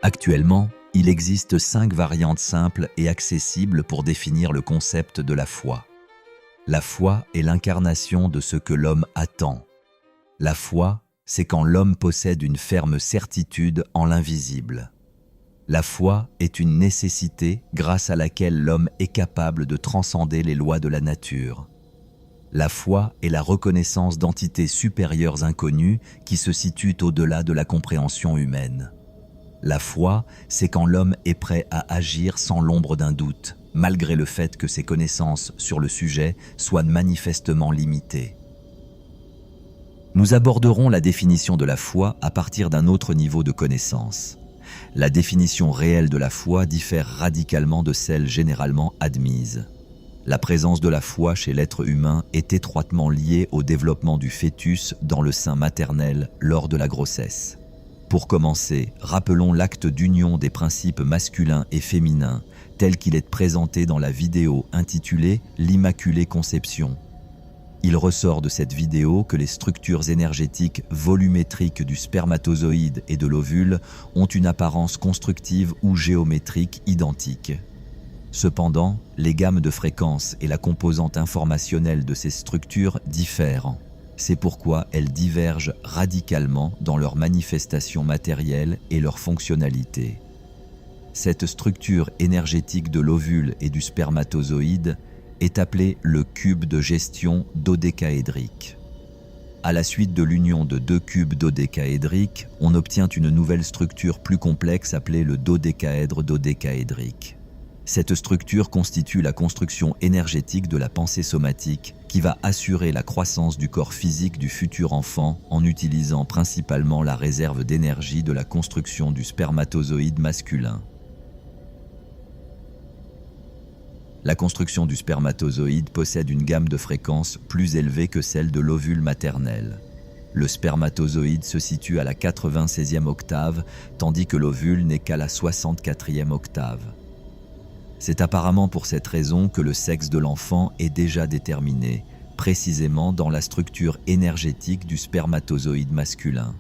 Actuellement, il existe 5 variantes simples et accessibles pour définir le concept de la foi. La foi est l'incarnation de ce que l'homme attend. La foi, c'est quand l'homme possède une ferme certitude en l'invisible. La foi est une nécessité grâce à laquelle l'homme est capable de transcender les lois de la nature. La foi est la reconnaissance d'entités supérieures inconnues qui se situent au-delà de la compréhension humaine. La foi, c'est quand l'homme est prêt à agir sans l'ombre d'un doute, malgré le fait que ses connaissances sur le sujet soient manifestement limitées. Nous aborderons la définition de la foi à partir d'un autre niveau de connaissance. La définition réelle de la foi diffère radicalement de celle généralement admise. La présence de la foi chez l'être humain est étroitement liée au développement du fœtus dans le sein maternel lors de la grossesse. Pour commencer, rappelons l'acte d'union des principes masculins et féminins, tel qu'il est présenté dans la vidéo intitulée « L'Immaculée Conception ». Il ressort de cette vidéo que les structures énergétiques volumétriques du spermatozoïde et de l'ovule ont une apparence constructive ou géométrique identique. Cependant, les gammes de fréquences et la composante informationnelle de ces structures diffèrent. C'est pourquoi elles divergent radicalement dans leur manifestation matérielle et leur fonctionnalité. Cette structure énergétique de l'ovule et du spermatozoïde est appelée le cube de gestion dodécaédrique. À la suite de l'union de 2 cubes dodécaédriques, on obtient une nouvelle structure plus complexe appelée le dodécaèdre dodécaédrique. Cette structure constitue la construction énergétique de la pensée somatique qui va assurer la croissance du corps physique du futur enfant en utilisant principalement la réserve d'énergie de la construction du spermatozoïde masculin. La construction du spermatozoïde possède une gamme de fréquences plus élevée que celle de l'ovule maternel. Le spermatozoïde se situe à la 96e octave, tandis que l'ovule n'est qu'à la 64e octave. C'est apparemment pour cette raison que le sexe de l'enfant est déjà déterminé, précisément dans la structure énergétique du spermatozoïde masculin.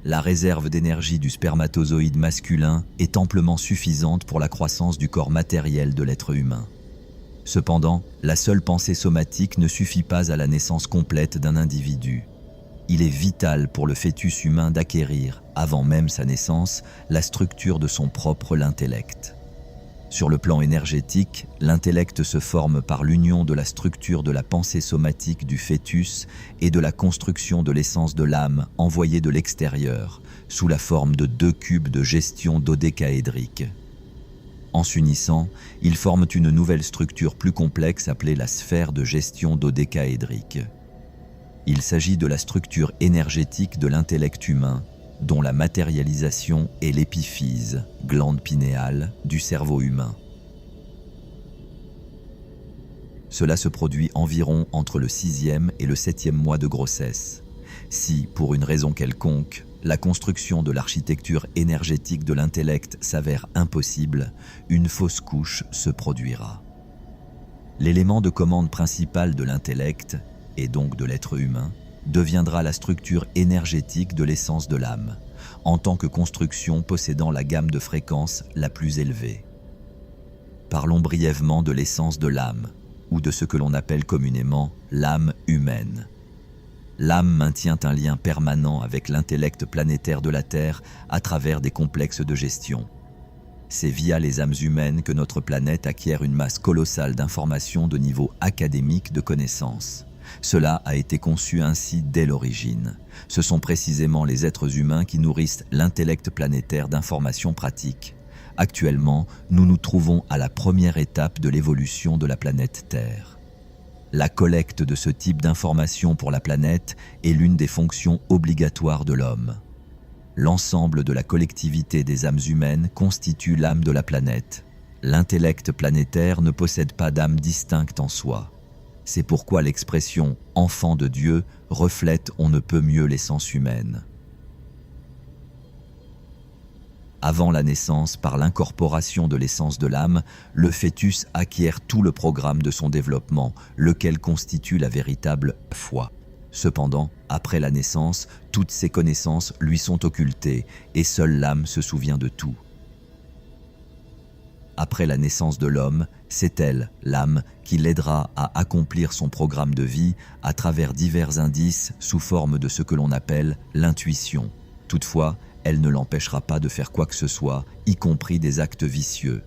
La réserve d'énergie du spermatozoïde masculin est amplement suffisante pour la croissance du corps matériel de l'être humain. Cependant, la seule pensée somatique ne suffit pas à la naissance complète d'un individu. Il est vital pour le fœtus humain d'acquérir, avant même sa naissance, la structure de son propre intellect. Sur le plan énergétique, l'intellect se forme par l'union de la structure de la pensée somatique du fœtus et de la construction de l'essence de l'âme envoyée de l'extérieur, sous la forme de 2 cubes de gestion dodécaédrique. En s'unissant, ils forment une nouvelle structure plus complexe appelée la sphère de gestion dodécaédrique. Il s'agit de la structure énergétique de l'intellect humain, dont la matérialisation est l'épiphyse, glande pinéale, du cerveau humain. Cela se produit environ entre le 6e et le 7e mois de grossesse. Si, pour une raison quelconque, la construction de l'architecture énergétique de l'intellect s'avère impossible, une fausse couche se produira. L'élément de commande principal de l'intellect, et donc de l'être humain, deviendra la structure énergétique de l'essence de l'âme, en tant que construction possédant la gamme de fréquences la plus élevée. Parlons brièvement de l'essence de l'âme, ou de ce que l'on appelle communément l'âme humaine. L'âme maintient un lien permanent avec l'intellect planétaire de la Terre à travers des complexes de gestion. C'est via les âmes humaines que notre planète acquiert une masse colossale d'informations de niveau académique de connaissances. Cela a été conçu ainsi dès l'origine. Ce sont précisément les êtres humains qui nourrissent l'intellect planétaire d'informations pratiques. Actuellement, nous nous trouvons à la première étape de l'évolution de la planète Terre. La collecte de ce type d'informations pour la planète est l'une des fonctions obligatoires de l'homme. L'ensemble de la collectivité des âmes humaines constitue l'âme de la planète. L'intellect planétaire ne possède pas d'âme distincte en soi. C'est pourquoi l'expression « enfant de Dieu » reflète on ne peut mieux l'essence humaine. Avant la naissance, par l'incorporation de l'essence de l'âme, le fœtus acquiert tout le programme de son développement, lequel constitue la véritable foi. Cependant, après la naissance, toutes ces connaissances lui sont occultées et seule l'âme se souvient de tout. Après la naissance de l'homme, c'est elle, l'âme, qui l'aidera à accomplir son programme de vie à travers divers indices sous forme de ce que l'on appelle l'intuition. Toutefois, elle ne l'empêchera pas de faire quoi que ce soit, y compris des actes vicieux.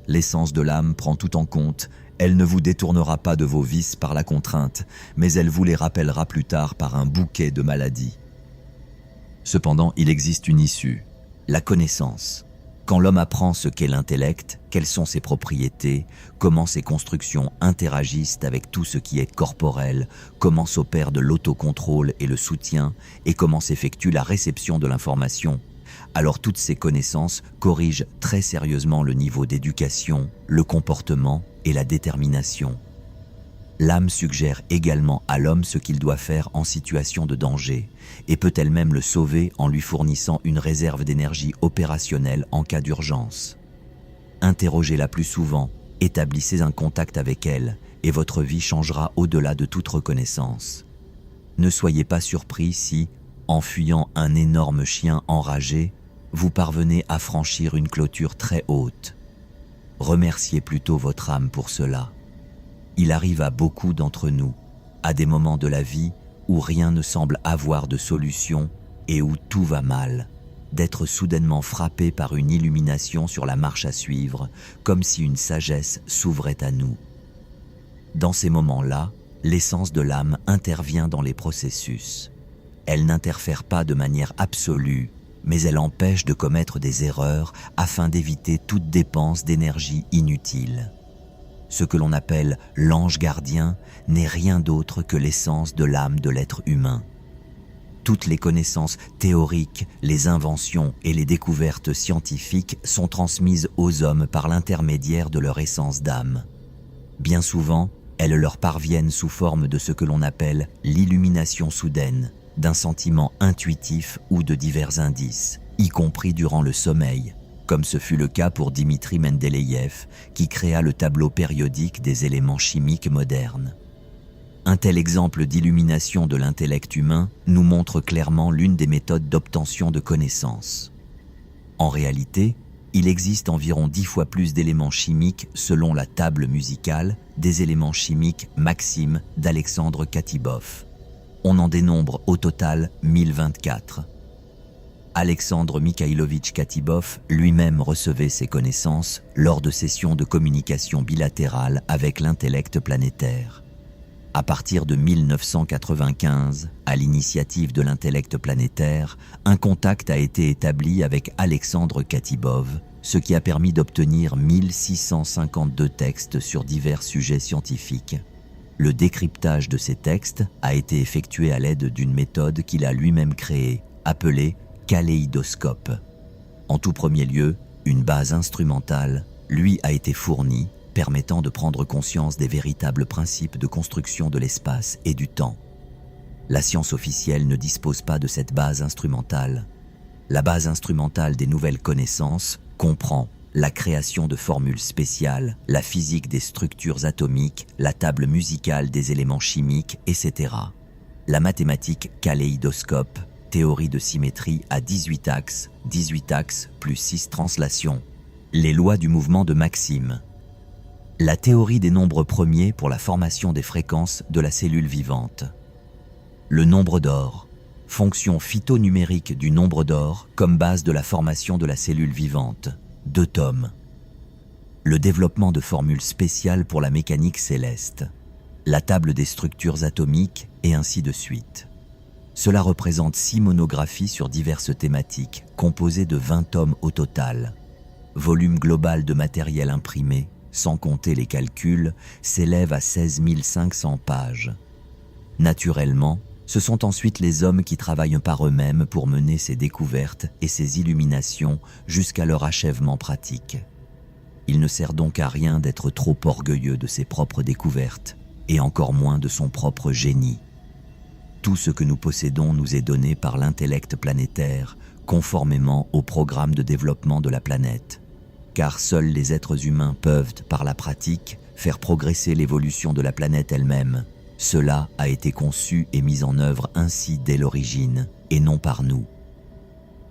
L'essence de l'âme prend tout en compte, elle ne vous détournera pas de vos vices par la contrainte, mais elle vous les rappellera plus tard par un bouquet de maladies. Cependant, il existe une issue, la connaissance. Quand l'homme apprend ce qu'est l'intellect, quelles sont ses propriétés, comment ses constructions interagissent avec tout ce qui est corporel, comment s'opère de l'autocontrôle et le soutien, et comment s'effectue la réception de l'information, alors toutes ces connaissances corrigent très sérieusement le niveau d'éducation, le comportement et la détermination. L'âme suggère également à l'homme ce qu'il doit faire en situation de danger et peut elle-même le sauver en lui fournissant une réserve d'énergie opérationnelle en cas d'urgence. Interrogez-la plus souvent, établissez un contact avec elle et votre vie changera au-delà de toute reconnaissance. Ne soyez pas surpris si, en fuyant un énorme chien enragé, vous parvenez à franchir une clôture très haute. Remerciez plutôt votre âme pour cela. Il arrive à beaucoup d'entre nous, à des moments de la vie où rien ne semble avoir de solution et où tout va mal, d'être soudainement frappé par une illumination sur la marche à suivre, comme si une sagesse s'ouvrait à nous. Dans ces moments-là, l'essence de l'âme intervient dans les processus. Elle n'interfère pas de manière absolue, mais elle empêche de commettre des erreurs afin d'éviter toute dépense d'énergie inutile. Ce que l'on appelle l'ange gardien n'est rien d'autre que l'essence de l'âme de l'être humain. Toutes les connaissances théoriques, les inventions et les découvertes scientifiques sont transmises aux hommes par l'intermédiaire de leur essence d'âme. Bien souvent, elles leur parviennent sous forme de ce que l'on appelle l'illumination soudaine, d'un sentiment intuitif ou de divers indices, y compris durant le sommeil, comme ce fut le cas pour Dimitri Mendeleïev, qui créa le tableau périodique des éléments chimiques modernes. Un tel exemple d'illumination de l'intellect humain nous montre clairement l'une des méthodes d'obtention de connaissances. En réalité, il existe environ 10 fois plus d'éléments chimiques selon la table musicale des éléments chimiques Maxime d'Alexandre Katibov. On en dénombre au total 1024. Alexandre Mikhailovitch Katibov lui-même recevait ses connaissances lors de sessions de communication bilatérale avec l'intellect planétaire. À partir de 1995, à l'initiative de l'intellect planétaire, un contact a été établi avec Alexandre Katibov, ce qui a permis d'obtenir 1652 textes sur divers sujets scientifiques. Le décryptage de ces textes a été effectué à l'aide d'une méthode qu'il a lui-même créée, appelée kaléidoscope. En tout premier lieu, une base instrumentale lui a été fournie, permettant de prendre conscience des véritables principes de construction de l'espace et du temps. La science officielle ne dispose pas de cette base instrumentale. La base instrumentale des nouvelles connaissances comprend la création de formules spéciales, la physique des structures atomiques, la table musicale des éléments chimiques, etc. La mathématique kaléidoscope, théorie de symétrie à 18 axes plus 6 translations. Les lois du mouvement de Maxime. La théorie des nombres premiers pour la formation des fréquences de la cellule vivante. Le nombre d'or, fonction phytonumérique du nombre d'or comme base de la formation de la cellule vivante. 2 tomes. Le développement de formules spéciales pour la mécanique céleste. La table des structures atomiques et ainsi de suite. Cela représente 6 monographies sur diverses thématiques, composées de 20 tomes au total. Volume global de matériel imprimé, sans compter les calculs, s'élève à 16 500 pages. Naturellement, ce sont ensuite les hommes qui travaillent par eux-mêmes pour mener ces découvertes et ces illuminations jusqu'à leur achèvement pratique. Il ne sert donc à rien d'être trop orgueilleux de ses propres découvertes, et encore moins de son propre génie. Tout ce que nous possédons nous est donné par l'intellect planétaire, conformément au programme de développement de la planète. Car seuls les êtres humains peuvent, par la pratique, faire progresser l'évolution de la planète elle-même, Cela a été conçu et mis en œuvre ainsi dès l'origine, et non par nous.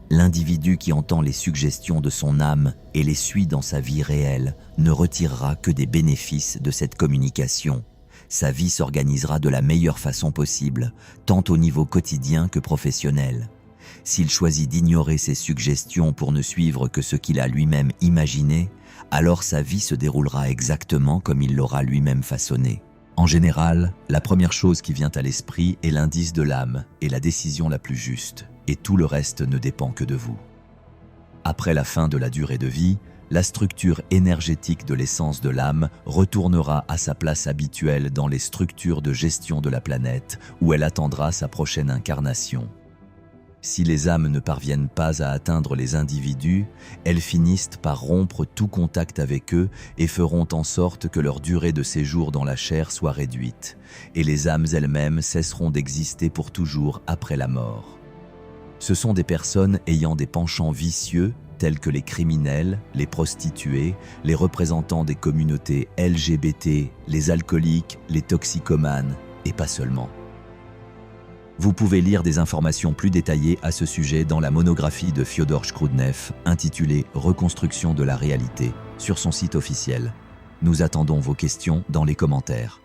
L'individu qui entend les suggestions de son âme et les suit dans sa vie réelle ne retirera que des bénéfices de cette communication. Sa vie s'organisera de la meilleure façon possible, tant au niveau quotidien que professionnel. S'il choisit d'ignorer ces suggestions pour ne suivre que ce qu'il a lui-même imaginé, alors sa vie se déroulera exactement comme il l'aura lui-même façonné. En général, la première chose qui vient à l'esprit est l'indice de l'âme et la décision la plus juste, et tout le reste ne dépend que de vous. Après la fin de la durée de vie, la structure énergétique de l'essence de l'âme retournera à sa place habituelle dans les structures de gestion de la planète, où elle attendra sa prochaine incarnation. Si les âmes ne parviennent pas à atteindre les individus, elles finissent par rompre tout contact avec eux et feront en sorte que leur durée de séjour dans la chair soit réduite, et les âmes elles-mêmes cesseront d'exister pour toujours après la mort. Ce sont des personnes ayant des penchants vicieux tels que les criminels, les prostituées, les représentants des communautés LGBT, les alcooliques, les toxicomanes, et pas seulement. Vous pouvez lire des informations plus détaillées à ce sujet dans la monographie de Fyodor Shkrudnev intitulée « Reconstruction de la réalité » sur son site officiel. Nous attendons vos questions dans les commentaires.